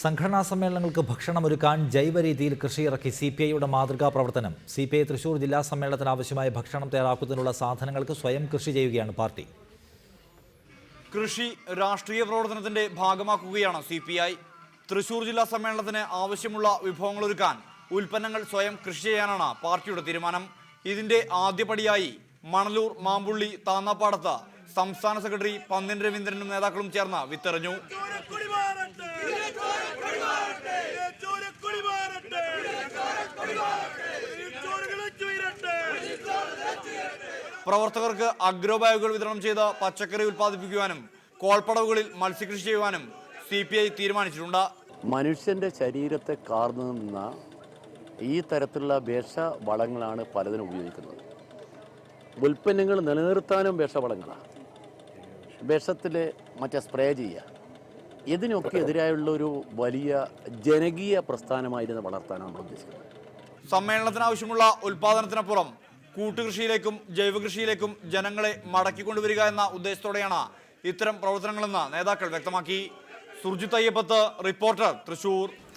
സംഘടനാ സമ്മേളനങ്ങൾക്ക് ഭക്ഷണമൊരുക്കാൻ ജൈവ രീതിയിൽ കൃഷിയിറക്കി CPIയുടെ മാതൃകാ പ്രവർത്തനം. CPI തൃശൂർ ജില്ലാ സമ്മേളനത്തിന് ആവശ്യമായ ഭക്ഷണം തയ്യാറാക്കുന്നതിനുള്ള സാധനങ്ങൾക്ക് സ്വയം കൃഷി ചെയ്യുകയാണ് പാർട്ടി. കൃഷി രാഷ്ട്രീയ പ്രവർത്തനത്തിന്റെ ഭാഗമാക്കുകയാണ് CPI. തൃശൂർ ജില്ലാ സമ്മേളനത്തിന് ആവശ്യമുള്ള വിഭവങ്ങൾ ഒരുക്കാൻ ഉൽപ്പന്നങ്ങൾ സ്വയം കൃഷി ചെയ്യാനാണ് പാർട്ടിയുടെ തീരുമാനം. ഇതിന്റെ ആദ്യപടിയായി മണലൂർ, മാമ്പുള്ളി, താന്നാപ്പാടത്ത് സംസ്ഥാന സെക്രട്ടറി പന്നിൻ രവീന്ദ്രനും നേതാക്കളും ചേർന്ന് വിത്തെറിഞ്ഞു. പ്രവർത്തകർക്ക് അഗ്രോ ബാഗുകൾ വിതരണം ചെയ്ത് പച്ചക്കറി ഉൽപ്പാദിപ്പിക്കുവാനും കോൾപ്പടവുകളിൽ മത്സ്യകൃഷി ചെയ്യുവാനും CPI തീരുമാനിച്ചിട്ടുണ്ട്. മനുഷ്യൻ്റെ ശരീരത്തെ കാർന്നു നിന്ന ഈ തരത്തിലുള്ള വിഷവളങ്ങളാണ് പലതിനും ഉപയോഗിക്കുന്നത്. ഉൽപ്പന്നങ്ങൾ നിലനിർത്താനും വിഷവളങ്ങളാണ്. വിഷത്തിൽ സ്പ്രേ ചെയ്യുക, ഇതിനൊക്കെ എതിരായുള്ളൊരു വലിയ ജനകീയ പ്രസ്ഥാനമായിരുന്നു വളർത്താനാണ് നമ്മൾ ഉദ്ദേശിക്കുന്നത്. സമ്മേളനത്തിനാവശ്യമുള്ള ഉൽപാദനത്തിനപ്പുറം കൂട്ടുകൃഷിയിലേക്കും ജൈവകൃഷിയിലേക്കും ജനങ്ങളെ മടക്കിക്കൊണ്ടുവരിക എന്ന ഉദ്ദേശത്തോടെയാണ് ഇത്തരം പ്രവർത്തനങ്ങളെന്ന് നേതാക്കൾ വ്യക്തമാക്കി. സുർജിത് അയ്യപ്പത്ത്, റിപ്പോർട്ടർ, തൃശൂർ.